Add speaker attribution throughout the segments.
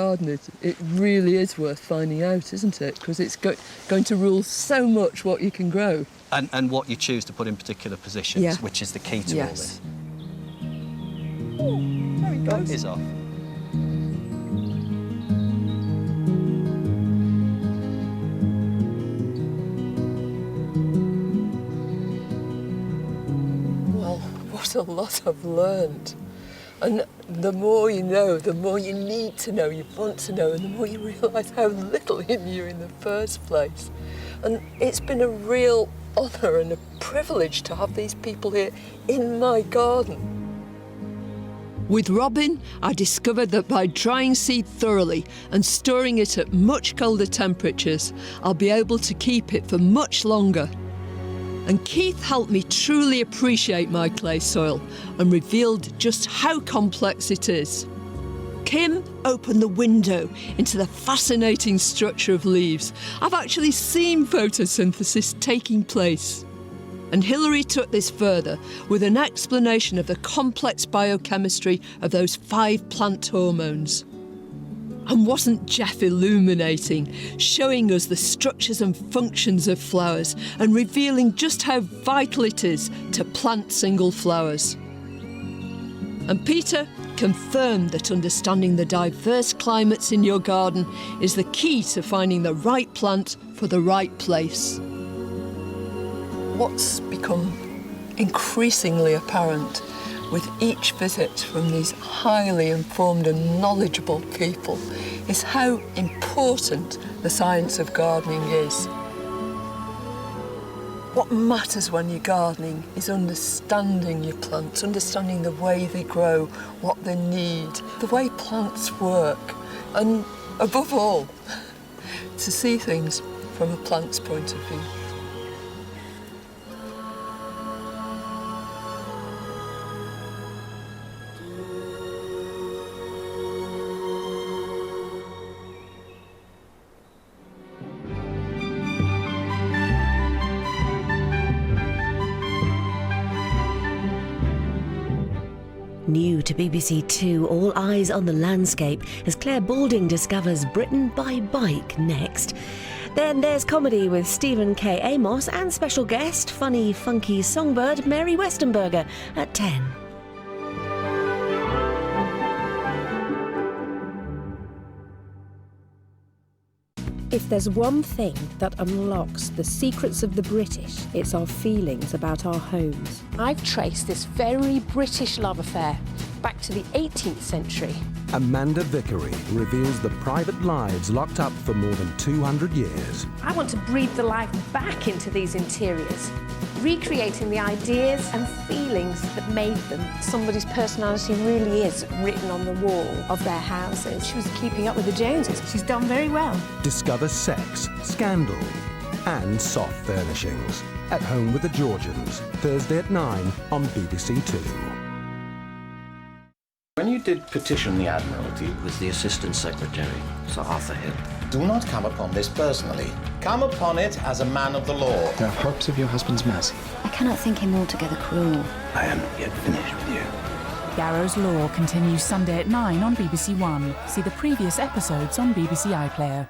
Speaker 1: garden, it really is worth finding out, isn't it? Because it's going to rule so much what you can grow.
Speaker 2: And what you choose to put in particular positions,
Speaker 1: Yeah.
Speaker 2: which is the key to all this.
Speaker 1: Oh, there he goes.
Speaker 2: Is off.
Speaker 1: Well, what a lot I've learned. And the more you know, the more you need to know, you want to know, and the more you realise how little you knew in the first place. And it's been a real honour and a privilege to have these people here in my garden. With robin, I discovered that by drying seed thoroughly and storing it at much colder temperatures, I'll be able to keep it for much longer. And Keith helped me truly appreciate my clay soil and revealed just how complex it is. Kim opened the window into the fascinating structure of leaves. I've actually seen photosynthesis taking place. And Hilary took this further with an explanation of the complex biochemistry of those 5 plant hormones. And wasn't Jeff illuminating, showing us the structures and functions of flowers and revealing just how vital it is to plant single flowers? And Peter confirmed that understanding the diverse climates in your garden is the key to finding the right plant for the right place. What's become increasingly apparent with each visit from these highly informed and knowledgeable people is how important the science of gardening is. What matters when you're gardening is understanding your plants, understanding the way they grow, what they need, the way plants work, and above all, to see things from a plant's point of view.
Speaker 3: New to BBC Two, all eyes on the landscape as Claire Balding discovers Britain by bike next. Then there's comedy with Stephen K. Amos and special guest, funny, funky songbird Mary Westenberger at 10.
Speaker 4: If there's one thing that unlocks the secrets of the British, it's our feelings about our homes.
Speaker 5: I've traced this very British love affair back to the 18th century.
Speaker 6: Amanda Vickery reveals the private lives locked up for more than 200 years.
Speaker 5: I want to breathe the life back into these interiors, recreating the ideas and feelings that made them. Somebody's personality really is written on the wall of their houses. She was keeping up with the Joneses. She's done very well.
Speaker 6: Discover sex, scandal, and soft furnishings. At Home with the Georgians, Thursday at 9 on BBC Two.
Speaker 7: When you did petition the Admiralty, it was the Assistant Secretary, Sir Arthur Hill.
Speaker 8: Do not come upon this personally. Come upon it as a man of the law.
Speaker 9: There are hopes of your husband's mercy.
Speaker 10: I cannot think him altogether cruel.
Speaker 7: I am yet finished with you.
Speaker 11: Yarrow's Law continues Sunday at 9 on BBC One. See the previous episodes on BBC iPlayer.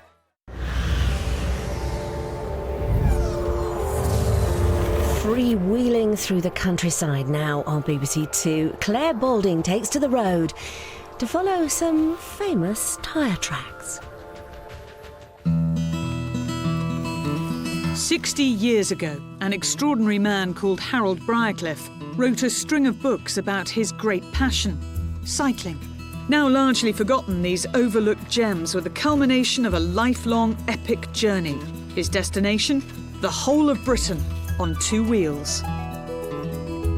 Speaker 3: Freewheeling through the countryside now on BBC Two, Claire Balding takes to the road to follow some famous tyre tracks.
Speaker 12: 60 years ago, an extraordinary man called Harold Briarcliffe wrote a string of books about his great passion, cycling. Now largely forgotten, these overlooked gems were the culmination of a lifelong epic journey. His destination? The whole of Britain on 2 wheels.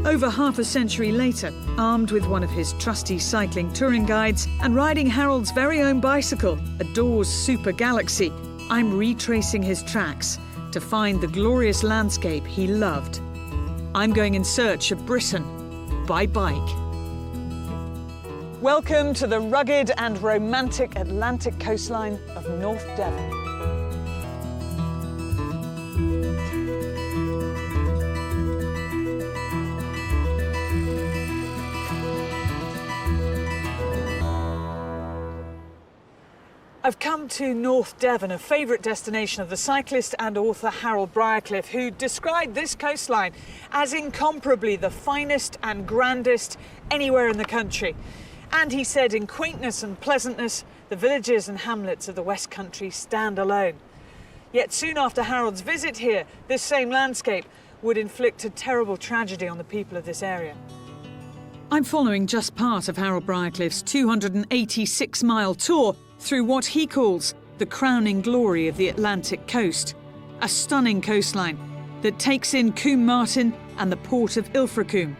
Speaker 12: Over half a century later, armed with one of his trusty cycling touring guides and riding Harold's very own bicycle, a Dawes Super Galaxy, I'm retracing his tracks to find the glorious landscape he loved. I'm going in search of Britain by bike. Welcome to the rugged and romantic Atlantic coastline of North Devon. I've come to North Devon, a favourite destination of the cyclist and author Harold Briarcliffe, who described this coastline as incomparably the finest and grandest anywhere in the country. And he said in quaintness and pleasantness, the villages and hamlets of the West Country stand alone. Yet soon after Harold's visit here, this same landscape would inflict a terrible tragedy on the people of this area. I'm following just part of Harold Briarcliffe's 286-mile tour through what he calls the crowning glory of the Atlantic coast, a stunning coastline that takes in Combe Martin and the port of Ilfracombe.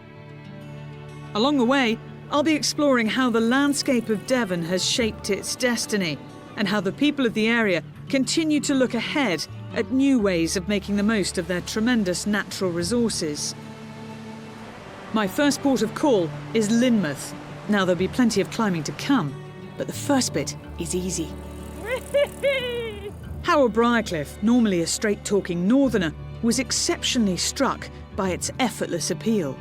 Speaker 12: Along the way, I'll be exploring how the landscape of Devon has shaped its destiny and how the people of the area continue to look ahead at new ways of making the most of their tremendous natural resources. My first port of call is Lynmouth. Now, there'll be plenty of climbing to come, but the first bit is easy. Harold Briarcliffe, normally a straight-talking northerner, was exceptionally struck by its effortless appeal.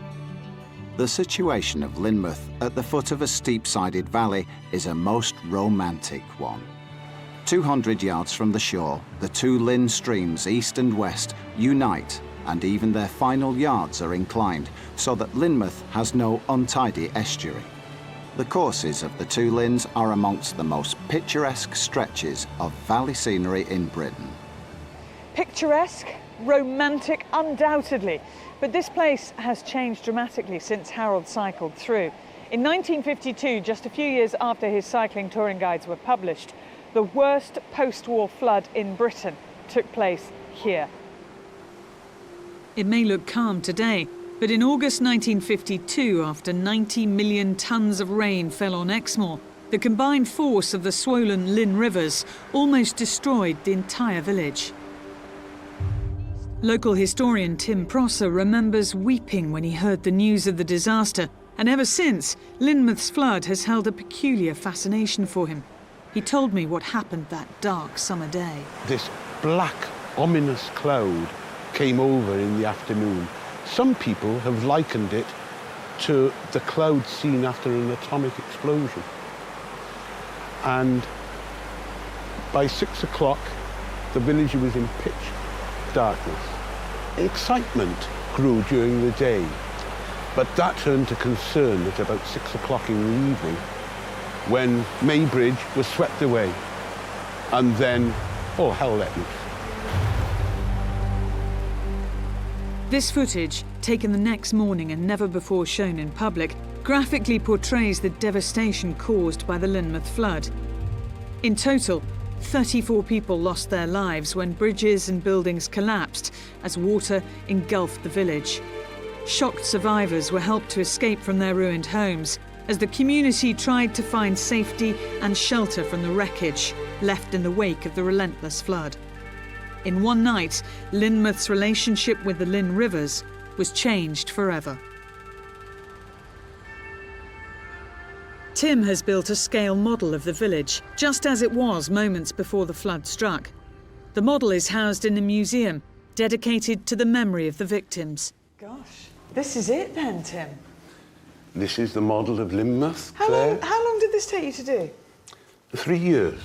Speaker 9: The situation of Lynmouth at the foot of a steep-sided valley is a most romantic one. 200 yards from the shore, the two Lynn streams, east and west, unite, and even their final yards are inclined, so that Lynmouth has no untidy estuary. The courses of the two Lynns are amongst the most picturesque stretches of valley scenery in Britain.
Speaker 12: Picturesque, romantic, undoubtedly. But this place has changed dramatically since Harold cycled through. In 1952, just a few years after his cycling touring guides were published, the worst post-war flood in Britain took place here. It may look calm today, but in August 1952, after 90 million tonnes of rain fell on Exmoor, the combined force of the swollen Lynn rivers almost destroyed the entire village. Local historian Tim Prosser remembers weeping when he heard the news of the disaster, and ever since, Lynmouth's flood has held a peculiar fascination for him. He told me what happened that dark summer day.
Speaker 13: This black, ominous cloud came over in the afternoon. Some people have likened it to the cloud seen after an atomic explosion. And by 6 o'clock, the village was in pitch darkness. Excitement grew during the day, but that turned to concern at about 6 o'clock in the evening, when Maybridge was swept away, and then all hell let loose.
Speaker 12: This footage, taken the next morning and never before shown in public, graphically portrays the devastation caused by the Lynmouth flood. In total, 34 people lost their lives when bridges and buildings collapsed as water engulfed the village. Shocked survivors were helped to escape from their ruined homes as the community tried to find safety and shelter from the wreckage left in the wake of the relentless flood. In one night, Lynmouth's relationship with the Lynn rivers was changed forever. Tim has built a scale model of the village, just as it was moments before the flood struck. The model is housed in a museum dedicated to the memory of the victims. Gosh, this is it then, Tim?
Speaker 13: This is the model of Lynmouth, Claire.
Speaker 12: How long did this take you to do?
Speaker 13: 3 years,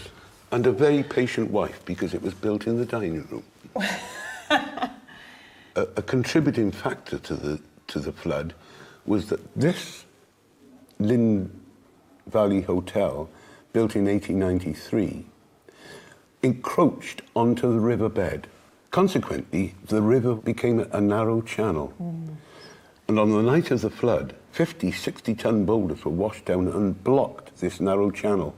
Speaker 13: and a very patient wife, because it was built in the dining room. a contributing factor to the flood was that this Lynn Valley Hotel, built in 1893, encroached onto the riverbed. Consequently, the river became a narrow channel. And on the night of the flood, 50, 60-ton boulders were washed down and blocked this narrow channel,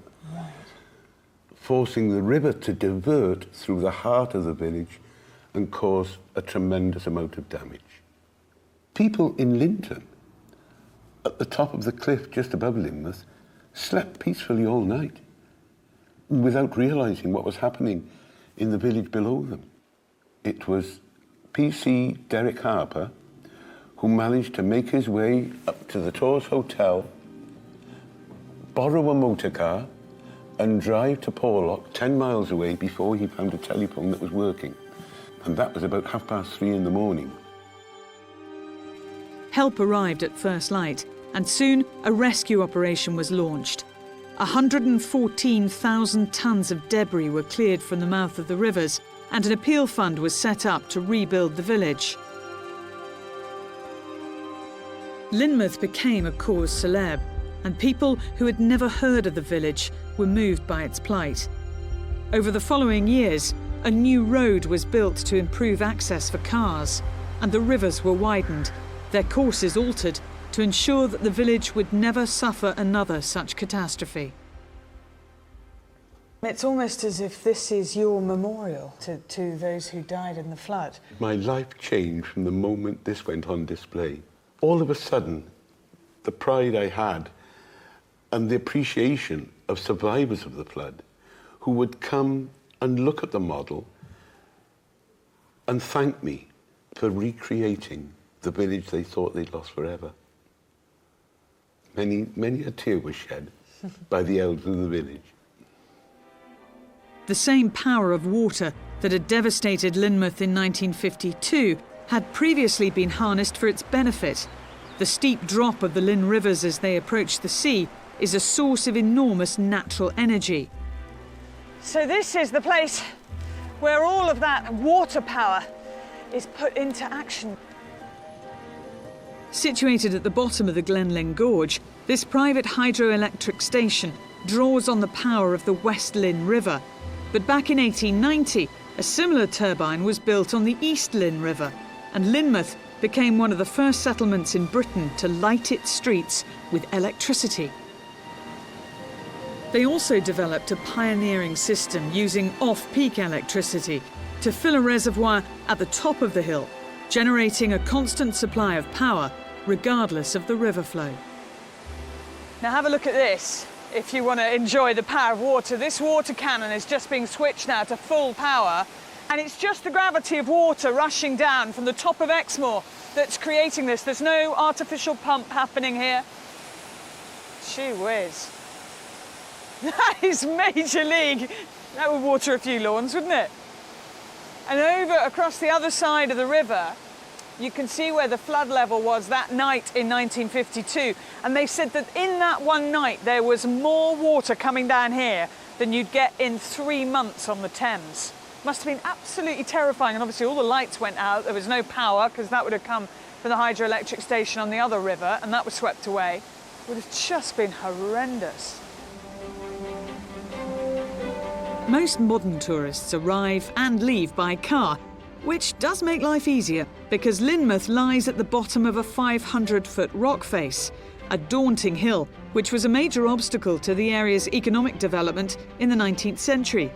Speaker 13: forcing the river to divert through the heart of the village and cause a tremendous amount of damage. People in Linton, at the top of the cliff just above Lynmouth, slept peacefully all night without realising what was happening in the village below them. It was PC Derek Harper who managed to make his way up to the Torres Hotel, borrow a motor car and drive to Porlock 10 miles away before he found a telephone that was working. And that was about 3:30 in the morning. Help arrived at first light, and soon a rescue operation was launched.
Speaker 12: 114,000 tonnes of debris were cleared from the mouth of the rivers, and an appeal fund was set up to rebuild the village. Lynmouth became a cause célèbre, and people who had never heard of the village were moved by its plight. Over the following years, a new road was built to improve access for cars, and the rivers were widened, their courses altered to ensure that the village would never suffer another such catastrophe. It's almost as if this is your memorial to those who died in the flood.
Speaker 13: My life changed from the moment this went on display. All of a sudden, the pride I had and the appreciation of survivors of the flood who would come and look at the model and thank me for recreating the village they thought they'd lost forever. Many a tear was shed by the elders of the village.
Speaker 12: The same power of water that had devastated Lynmouth in 1952 had previously been harnessed for its benefit. The steep drop of the Lyn rivers as they approach the sea is a source of enormous natural energy. So this is the place where all of that water power is put into action. Situated at the bottom of the Glenlyn Gorge, this private hydroelectric station draws on the power of the West Lyn River. But back in 1890, a similar turbine was built on the East Lyn River, and Lynmouth became one of the first settlements in Britain to light its streets with electricity. They also developed a pioneering system using off-peak electricity to fill a reservoir at the top of the hill, generating a constant supply of power regardless of the river flow. Now have a look at this. If you want to enjoy the power of water, this water cannon is just being switched now to full power, and it's just the gravity of water rushing down from the top of Exmoor that's creating this. There's no artificial pump happening here. Gee whiz. That is major league. That would water a few lawns, wouldn't it? And over across the other side of the river, you can see where the flood level was that night in 1952. And they said that in that one night, there was more water coming down here than you'd get in 3 months on the Thames. Must have been absolutely terrifying. And obviously all the lights went out. There was no power because that would have come from the hydroelectric station on the other river, and that was swept away. It would have just been horrendous. Most modern tourists arrive and leave by car, which does make life easier because Lynmouth lies at the bottom of a 500-foot rock face, a daunting hill which was a major obstacle to the area's economic development in the 19th century.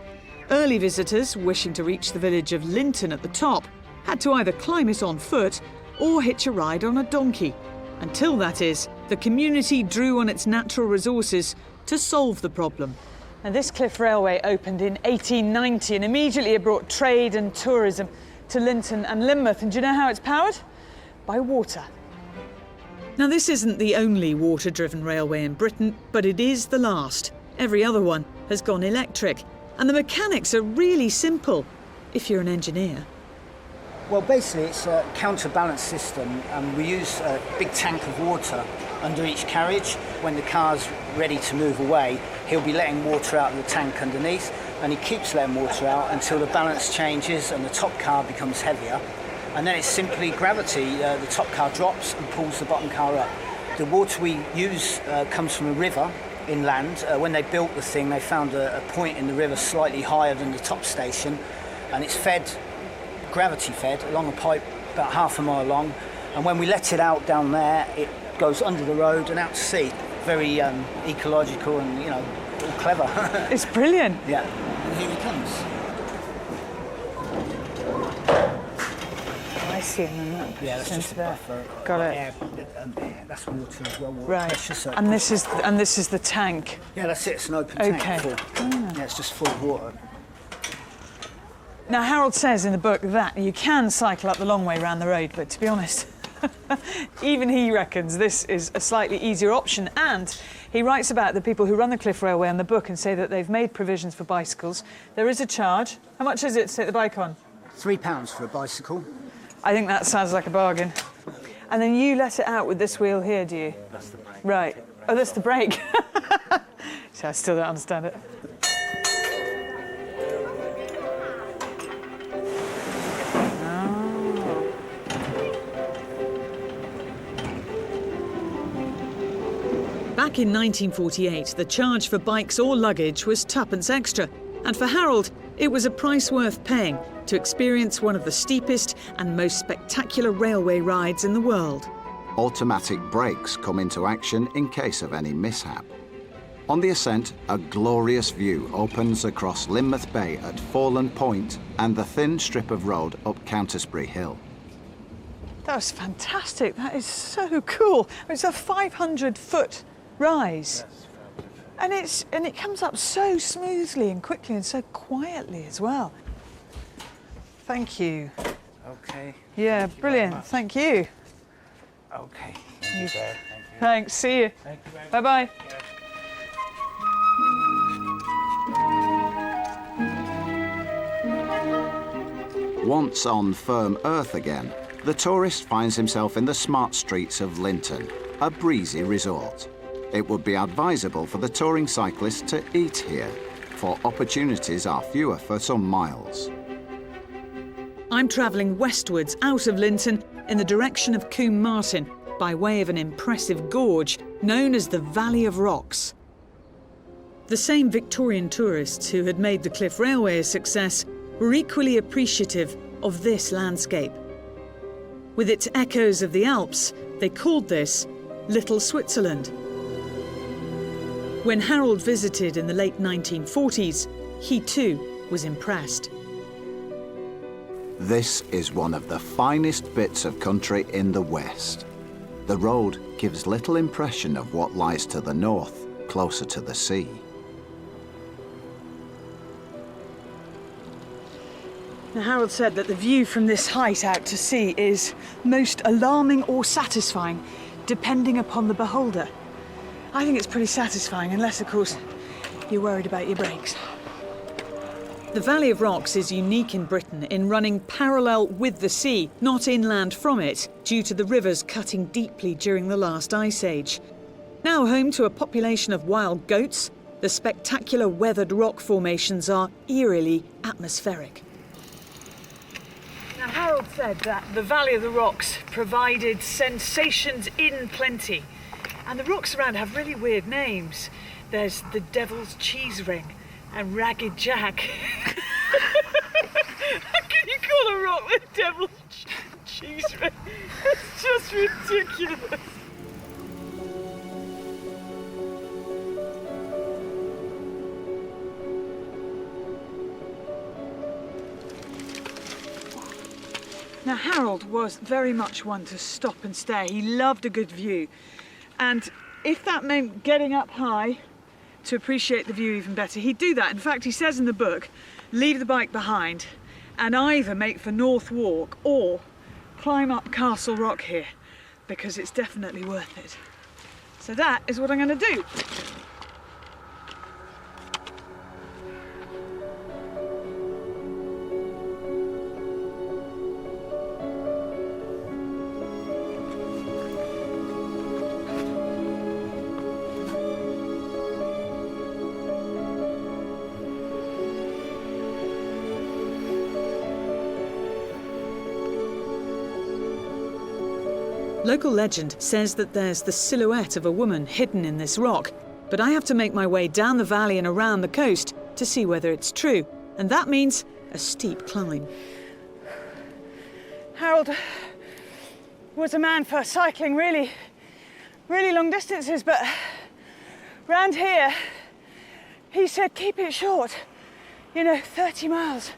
Speaker 12: Early visitors wishing to reach the village of Linton at the top had to either climb it on foot or hitch a ride on a donkey. Until, that is, the community drew on its natural resources to solve the problem. Now, this cliff railway opened in 1890 and immediately it brought trade and tourism to Linton and Lynmouth. And do you know how it's powered? By water. Now, this isn't the only water-driven railway in Britain, but it is the last. Every other one has gone electric. And the mechanics are really simple, if you're an engineer.
Speaker 14: Well, basically, it's a counterbalance system. We use a big tank of water under each carriage. When the car's ready to move away, he'll be letting water out of the tank underneath, and he keeps letting water out until the balance changes and the top car becomes heavier. And then it's simply gravity. The top car drops and pulls the bottom car up. The water we use comes from a river inland. When they built the thing, they found a point in the river slightly higher than the top station, and it's fed, gravity fed, along a pipe about half a mile long. And when we let it out down there, it goes under the road and out to sea. Very ecological and, you know, all clever.
Speaker 12: It's brilliant.
Speaker 14: Yeah. And here he comes.
Speaker 12: I see him.
Speaker 14: Yeah, that's just a buffer.
Speaker 12: Got it.
Speaker 14: Yeah, that's water as well. Water
Speaker 12: right.
Speaker 14: pressure,
Speaker 12: and this is the tank.
Speaker 14: Yeah, that's it. It's an open tank.
Speaker 12: Okay.
Speaker 14: Yeah, it's just full of water.
Speaker 12: Now, Harold says in the book that you can cycle up the long way round the road, but to be honest, even he reckons this is a slightly easier option. And he writes about the people who run the Cliff Railway in the book and say that they've made provisions for bicycles. There is a charge. How much is it to take the bike on?
Speaker 14: £3 for a bicycle.
Speaker 12: I think that sounds like a bargain. And then you let it out with this wheel here, do you?
Speaker 14: That's the brake.
Speaker 12: Right. Oh, that's the brake. So I still don't understand it. Back in 1948, the charge for bikes or luggage was twopence extra, and for Harold, it was a price worth paying to experience one of the steepest and most spectacular railway rides in the world.
Speaker 9: Automatic brakes come into action in case of any mishap. On the ascent, a glorious view opens across Lynmouth Bay at Foreland Point and the thin strip of road up Countersbury Hill.
Speaker 12: That was fantastic. That is so cool. It's a 500-foot rise. And it comes up so smoothly and quickly and so quietly as well. Thank you.
Speaker 14: Okay.
Speaker 12: Yeah, brilliant. Thank you.
Speaker 14: Okay. Thank you, sir. Thank you.
Speaker 12: Thanks. See you.
Speaker 14: Thank you very much.
Speaker 12: Bye-bye.
Speaker 9: Once on firm earth again, the tourist finds himself in the smart streets of Linton, a breezy resort. It would be advisable for the touring cyclist to eat here, for opportunities are fewer for some miles.
Speaker 12: I'm travelling westwards out of Linton in the direction of Combe Martin by way of an impressive gorge known as the Valley of Rocks. The same Victorian tourists who had made the Cliff Railway a success were equally appreciative of this landscape. With its echoes of the Alps, they called this Little Switzerland. When Harold visited in the late 1940s, he too was impressed.
Speaker 9: This is one of the finest bits of country in the west. The road gives little impression of what lies to the north, closer to the sea.
Speaker 12: Now, Harold said that the view from this height out to sea is most alarming or satisfying, depending upon the beholder. I think it's pretty satisfying, unless, of course, you're worried about your brakes. The Valley of Rocks is unique in Britain in running parallel with the sea, not inland from it, due to the rivers cutting deeply during the last ice age. Now home to a population of wild goats, the spectacular weathered rock formations are eerily atmospheric. Now, Harold said that the Valley of the Rocks provided sensations in plenty. And the rocks around have really weird names. There's the Devil's Cheese Ring and Ragged Jack. How can you call a rock the Devil's Cheese Ring? It's just ridiculous. Now, Harold was very much one to stop and stare. He loved a good view. And if that meant getting up high to appreciate the view even better, he'd do that. In fact, he says in the book, leave the bike behind and either make for North Walk or climb up Castle Rock here, because it's definitely worth it. So that is what I'm going to do. Local legend says that there's the silhouette of a woman hidden in this rock, but I have to make my way down the valley and around the coast to see whether it's true, and that means a steep climb. Harold was a man for cycling really long distances, but round here he said keep it short. 30 miles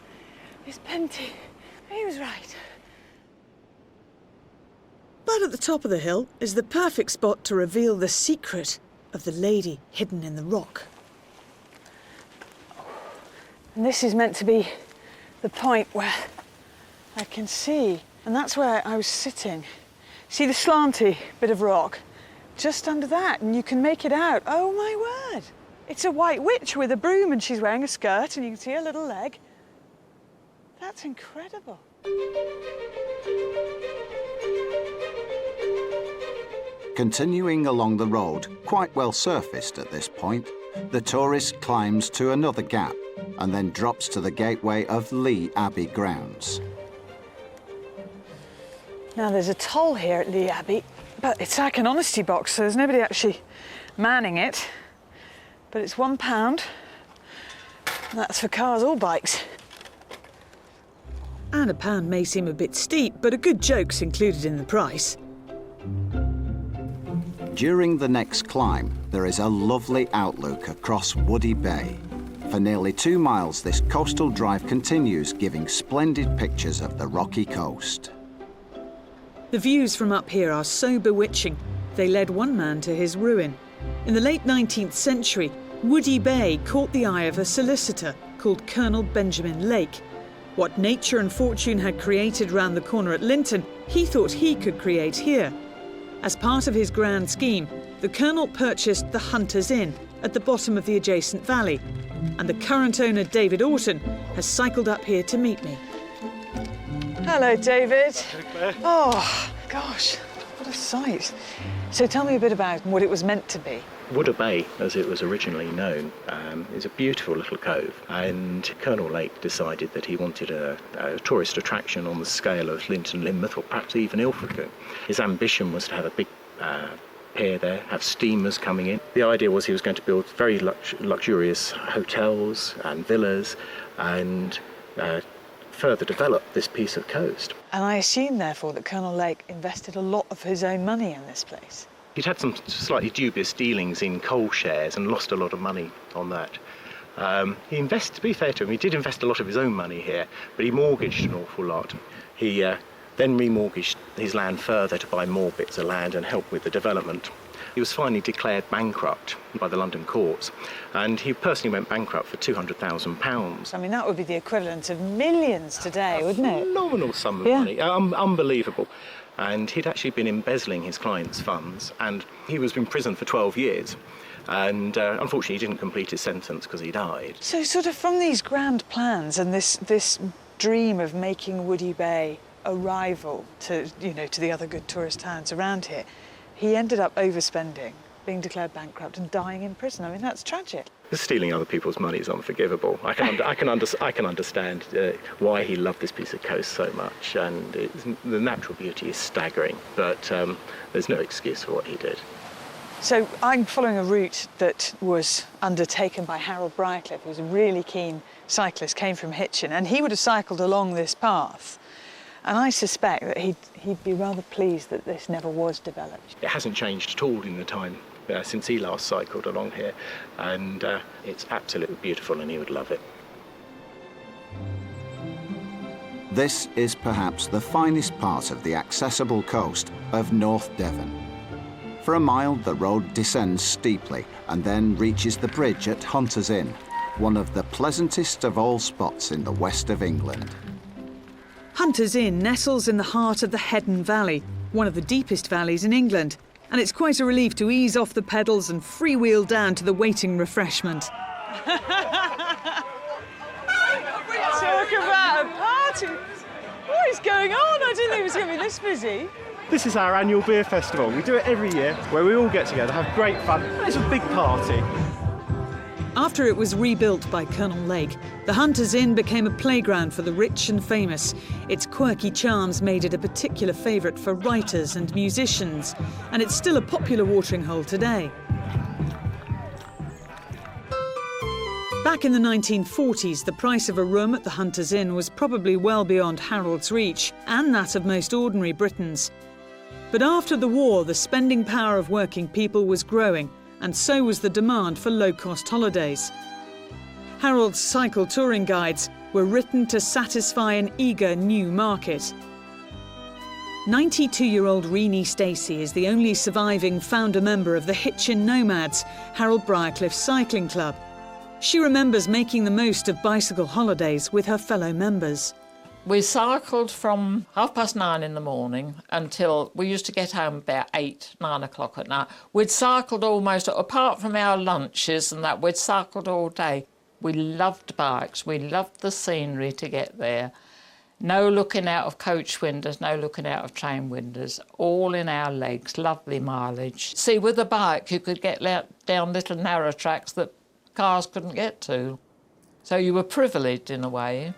Speaker 12: is plenty. He was right. But at the top of the hill is the perfect spot to reveal the secret of the lady hidden in the rock. And this is meant to be the point where I can see, and that's where I was sitting. See the slanty bit of rock? Just under that, and you can make it out. Oh my word! It's a white witch with a broom, and she's wearing a skirt, and you can see her little leg. That's incredible.
Speaker 9: Continuing along the road, quite well surfaced at this point, The tourist climbs to another gap and then drops to the gateway of Lee Abbey grounds.
Speaker 12: Now, there's a toll here at Lee Abbey, but it's like an honesty box, so there's nobody actually manning it. But it's £1, and that's for cars or bikes. And £1 may seem a bit steep, but a good joke's included in the price.
Speaker 9: During the next climb, there is a lovely outlook across Woody Bay. For nearly 2 miles, this coastal drive continues, giving splendid pictures of the rocky coast.
Speaker 12: The views from up here are so bewitching, they led one man to his ruin. In the late 19th century, Woody Bay caught the eye of a solicitor called Colonel Benjamin Lake. What nature and fortune had created round the corner at Linton, he thought he could create here. As part of his grand scheme, the Colonel purchased the Hunter's Inn at the bottom of the adjacent valley, and the current owner, David Orton, has cycled up here to meet me. Hello, David. Oh, gosh, what a sight. So tell me a bit about what it was meant to be.
Speaker 15: Wooder Bay, as it was originally known, is a beautiful little cove, and Colonel Lake decided that he wanted a tourist attraction on the scale of Linton, Lynmouth, or perhaps even Ilfracombe. His ambition was to have a big pier there, have steamers coming in. The idea was he was going to build very luxurious hotels and villas and further develop this piece of coast.
Speaker 12: And I assume, therefore, that Colonel Lake invested a lot of his own money in this place.
Speaker 15: He'd had some slightly dubious dealings in coal shares and lost a lot of money on that. He invested, to be fair to him, he did invest a lot of his own money here, but he mortgaged an awful lot. He then remortgaged his land further to buy more bits of land and help with the development. He was finally declared bankrupt by the London courts, and he personally went bankrupt for £200,000.
Speaker 12: I mean, that would be the equivalent of millions today, wouldn't it?
Speaker 15: Phenomenal sum of money, unbelievable. And he'd actually been embezzling his clients' funds, and he was in prison for 12 years. And unfortunately, he didn't complete his sentence because he died.
Speaker 12: So sort of from these grand plans and this dream of making Woody Bay a rival to, to the other good tourist towns around here, he ended up overspending, being declared bankrupt and dying in prison. I mean, that's tragic.
Speaker 15: Stealing other people's money is unforgivable. I can understand why he loved this piece of coast so much, and the natural beauty is staggering, but there's no excuse for what he did.
Speaker 12: So I'm following a route that was undertaken by Harold Briarcliffe, who's a really keen cyclist, came from Hitchin, and he would have cycled along this path. And I suspect that he'd be rather pleased that this never was developed.
Speaker 15: It hasn't changed at all in the time since he last cycled along here, and it's absolutely beautiful, and he would love it.
Speaker 9: This is perhaps the finest part of the accessible coast of North Devon. For a mile, the road descends steeply and then reaches the bridge at Hunter's Inn, one of the pleasantest of all spots in the west of England.
Speaker 12: Hunter's Inn nestles in the heart of the Heddon Valley, one of the deepest valleys in England, and it's quite a relief to ease off the pedals and freewheel down to the waiting refreshment. Talk about a party! What is going on? I didn't think it was going to be this busy.
Speaker 16: This is our annual beer festival. We do it every year, where we all get together, have great fun. It's a big party.
Speaker 12: After it was rebuilt by Colonel Lake, the Hunter's Inn became a playground for the rich and famous. Its quirky charms made it a particular favourite for writers and musicians, and it's still a popular watering hole today. Back in the 1940s, the price of a room at the Hunter's Inn was probably well beyond Harold's reach, and that of most ordinary Britons. But after the war, the spending power of working people was growing, and so was the demand for low-cost holidays. Harold's cycle touring guides were written to satisfy an eager new market. 92-year-old Renee Stacey is the only surviving founder member of the Hitchin Nomads, Harold Briarcliffe Cycling Club. She remembers making the most of bicycle holidays with her fellow members.
Speaker 17: We cycled from 9:30 in the morning until we used to get home about 9 o'clock at night. We'd cycled almost, apart from our lunches and that, we'd cycled all day. We loved bikes, we loved the scenery to get there. No looking out of coach windows, no looking out of train windows, all in our legs, lovely mileage. See, with a bike you could get down little narrow tracks that cars couldn't get to. So you were privileged in a way.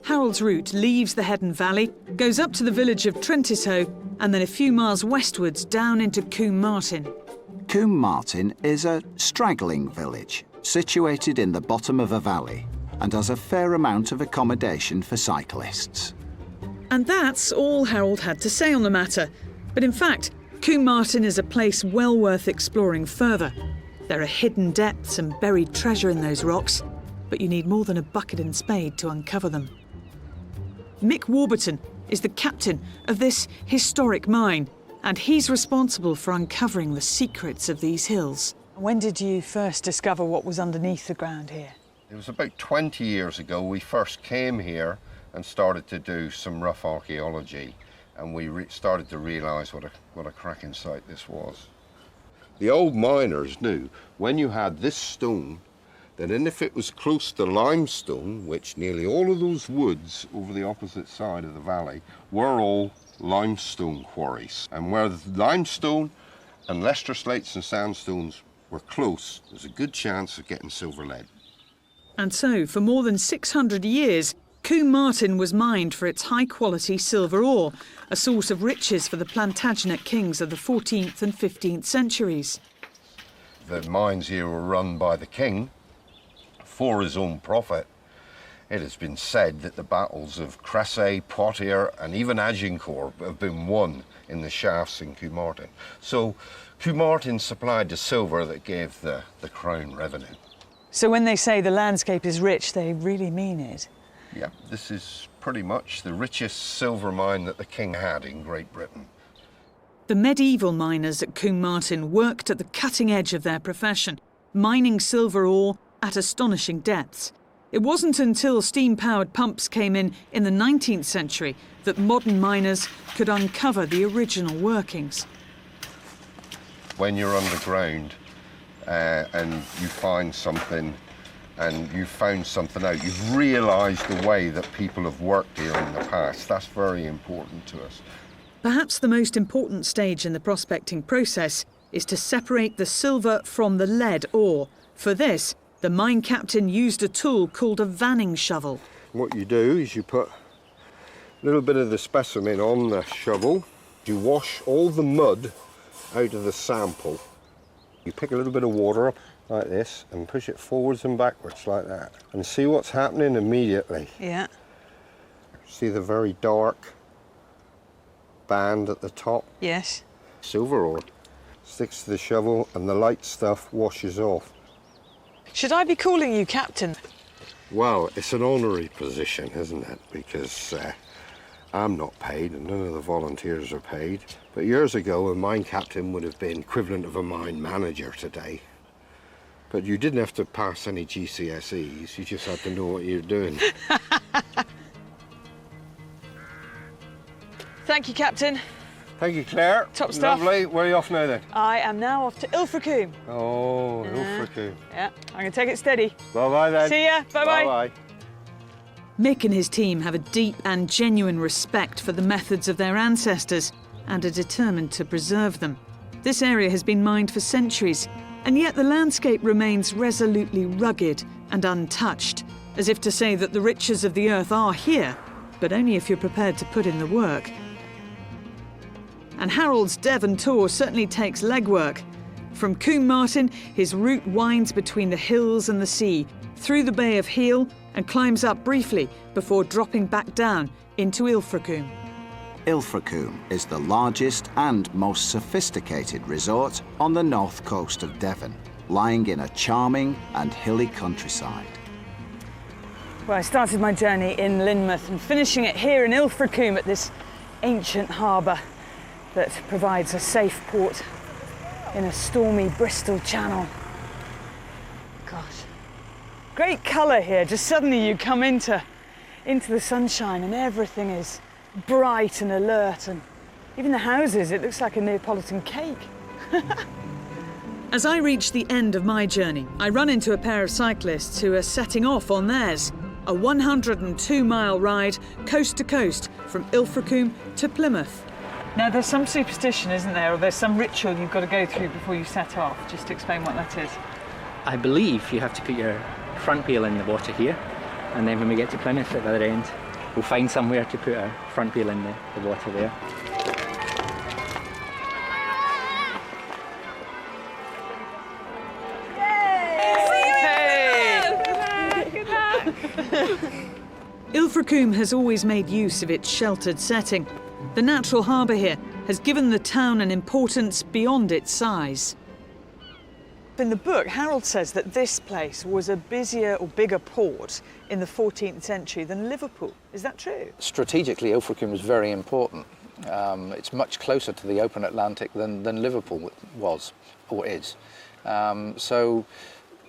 Speaker 12: Harold's route leaves the Hedon Valley, goes up to the village of Trentisoe, and then a few miles westwards down into Combe Martin.
Speaker 9: Combe Martin is a straggling village situated in the bottom of a valley and has a fair amount of accommodation for cyclists.
Speaker 12: And that's all Harold had to say on the matter. But in fact, Combe Martin is a place well worth exploring further. There are hidden depths and buried treasure in those rocks, but you need more than a bucket and spade to uncover them. Mick Warburton is the captain of this historic mine, and he's responsible for uncovering the secrets of these hills.
Speaker 18: When did you first discover what was underneath the ground here?
Speaker 19: It was about 20 years ago we first came here and started to do some rough archaeology, and we started to realise what a cracking site this was. The old miners knew when you had this stone, that if it was close to limestone, which nearly all of those woods over the opposite side of the valley were all limestone quarries, and where the limestone and Leicester slates and sandstones were close, there's a good chance of getting silver lead.
Speaker 12: And so, for more than 600 years, Combe Martin was mined for its high-quality silver ore, a source of riches for the Plantagenet kings of the 14th and 15th centuries.
Speaker 19: The mines here were run by the king for his own profit. It has been said that the battles of Cressay, Poitiers and even Agincourt have been won in the shafts in Combe Martin. So Combe Martin supplied the silver that gave the crown revenue.
Speaker 18: So when they say the landscape is rich, they really mean it?
Speaker 19: Yeah, this is pretty much the richest silver mine that the king had in Great Britain.
Speaker 12: The medieval miners at Combe Martin worked at the cutting edge of their profession, mining silver ore at astonishing depths. It wasn't until steam-powered pumps came in the 19th century that modern miners could uncover the original workings.
Speaker 19: When you're underground and you find something and you've found something out, you've realised the way that people have worked here in the past. That's very important to us.
Speaker 12: Perhaps the most important stage in the prospecting process is to separate the silver from the lead ore. For this, the mine captain used a tool called a vanning shovel.
Speaker 19: What you do is you put a little bit of the specimen on the shovel. You wash all the mud out of the sample. You pick a little bit of water up like this and push it forwards and backwards like that. And see what's happening immediately.
Speaker 18: Yeah.
Speaker 19: See the very dark band at the top?
Speaker 18: Yes.
Speaker 19: Silver ore. Sticks to the shovel and the light stuff washes off.
Speaker 18: Should I be calling you captain?
Speaker 19: Well, it's an honorary position, isn't it? Because I'm not paid and none of the volunteers are paid. But years ago, a mine captain would have been equivalent of a mine manager today. But you didn't have to pass any GCSEs, you just had to know what you're doing.
Speaker 18: Thank you, Captain.
Speaker 19: Thank you, Claire.
Speaker 18: Top stuff.
Speaker 19: Lovely. Where are you off now, then?
Speaker 18: I am now off to Ilfracombe.
Speaker 19: Oh, Ilfracombe.
Speaker 18: Yeah, I'm going to take it steady.
Speaker 19: Bye-bye, then.
Speaker 18: See ya. Bye-bye.
Speaker 19: Bye-bye.
Speaker 12: Mick and his team have a deep and genuine respect for the methods of their ancestors and are determined to preserve them. This area has been mined for centuries, and yet the landscape remains resolutely rugged and untouched, as if to say that the riches of the earth are here, but only if you're prepared to put in the work. And Harold's Devon tour certainly takes legwork. From Combe Martin, his route winds between the hills and the sea, through the Bay of Heal, and climbs up briefly before dropping back down into Ilfracombe.
Speaker 9: Ilfracombe is the largest and most sophisticated resort on the north coast of Devon, lying in a charming and hilly countryside.
Speaker 18: Well, I started my journey in Lynmouth and finishing it here in Ilfracombe at this ancient harbour that provides a safe port in a stormy Bristol Channel. Gosh, great colour here. Just suddenly you come into the sunshine and everything is bright and alert, and even the houses, it looks like a Neapolitan cake.
Speaker 12: As I reach the end of my journey, I run into a pair of cyclists who are setting off on theirs. a 102-mile ride coast to coast from Ilfracombe to Plymouth. Now, there's some superstition, isn't there, or there's some ritual you've got to go through before you set off. Just to explain what that is.
Speaker 20: I believe you have to put your front wheel in the water here, and then when we get to Plymouth at the other end, we'll find somewhere to put our front wheel in the water there.
Speaker 12: Ilfracombe has always made use of its sheltered setting. The natural harbour here has given the town an importance beyond its size. In the book, Harold says that this place was a busier or bigger port in the 14th century than Liverpool. Is that true?
Speaker 21: Strategically, Ilfracombe was very important. It's much closer to the open Atlantic than Liverpool was or is. So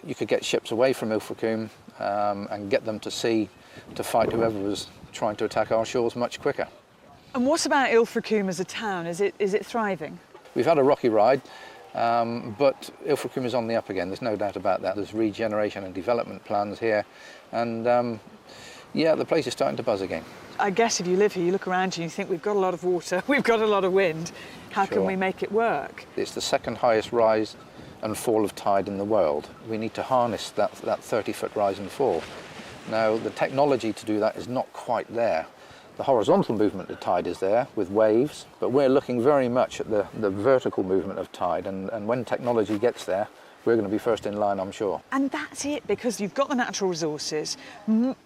Speaker 21: you could get ships away from Ilfracombe and get them to sea to fight whoever was trying to attack our shores much quicker.
Speaker 12: And what about Ilfracombe as a town? Is it thriving?
Speaker 21: We've had a rocky ride, but Ilfracombe is on the up again. There's no doubt about that. There's regeneration and development plans here, and yeah, the place is starting to buzz again.
Speaker 12: I guess if you live here, you look around you and you think, we've got a lot of water, we've got a lot of wind. How can we make it work?
Speaker 21: It's the second highest rise and fall of tide in the world. We need to harness that 30-foot rise and fall. Now, the technology to do that is not quite there. The horizontal movement of tide is there with waves, but we're looking very much at the vertical movement of tide, and when technology gets there, we're going to be first in line, I'm sure.
Speaker 12: And that's it, because you've got the natural resources.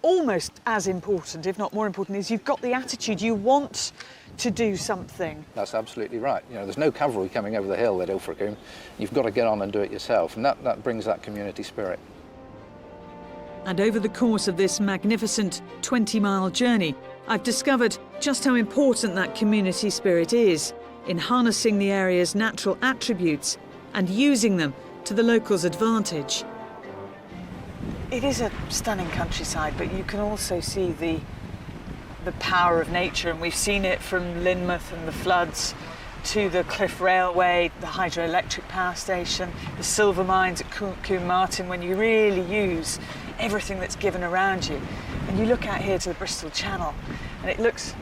Speaker 12: Almost as important, if not more important, is you've got the attitude. You want to do something.
Speaker 21: That's absolutely right. You know, there's no cavalry coming over the hill at Ilfracombe. You've got to get on and do it yourself, and that brings that community spirit.
Speaker 12: And over the course of this magnificent 20-mile journey, I've discovered just how important that community spirit is in harnessing the area's natural attributes and using them to the locals' advantage. It is a stunning countryside, but you can also see the power of nature, and we've seen it from Lynmouth and the floods to the Cliff Railway, the hydroelectric power station, the silver mines at Combe Martin, when you really use everything that's given around you. And you look out here to the Bristol Channel and it looks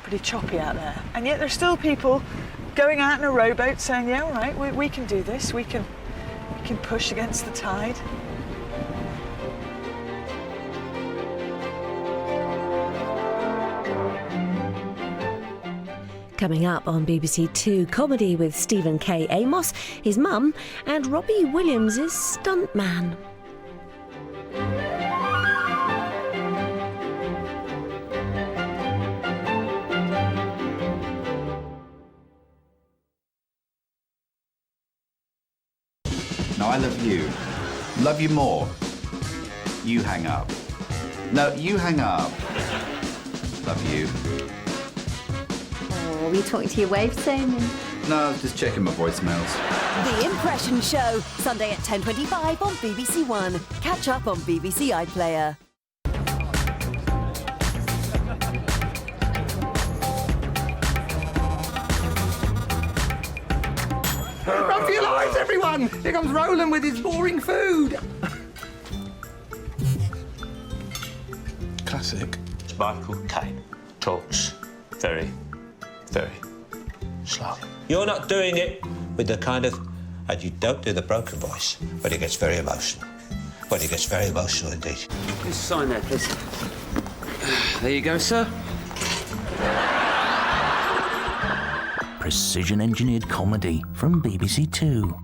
Speaker 12: pretty choppy out there. And yet there's still people going out in a rowboat saying, yeah, all right, we can do this, we can push against the tide.
Speaker 3: Coming up on BBC Two, comedy with Stephen K. Amos, his mum, and Robbie Williams' stuntman.
Speaker 22: No, I love you. Love you more. You hang up. No, you hang up. Love you.
Speaker 10: Are you talking to your wife, Simon?
Speaker 22: No, I was just checking my voicemails.
Speaker 23: The Impression Show, Sunday at 10:25 on BBC One. Catch up on BBC iPlayer.
Speaker 24: Run for your lives, everyone! Here comes Roland with his boring food.
Speaker 25: Classic. Michael Caine talks very, very slow.
Speaker 26: You're not doing it with the kind of... And you don't do the broken voice, but it gets very emotional. Well, it gets very emotional indeed.
Speaker 27: Just sign there, please. There you go, sir.
Speaker 28: Precision-engineered comedy from BBC Two.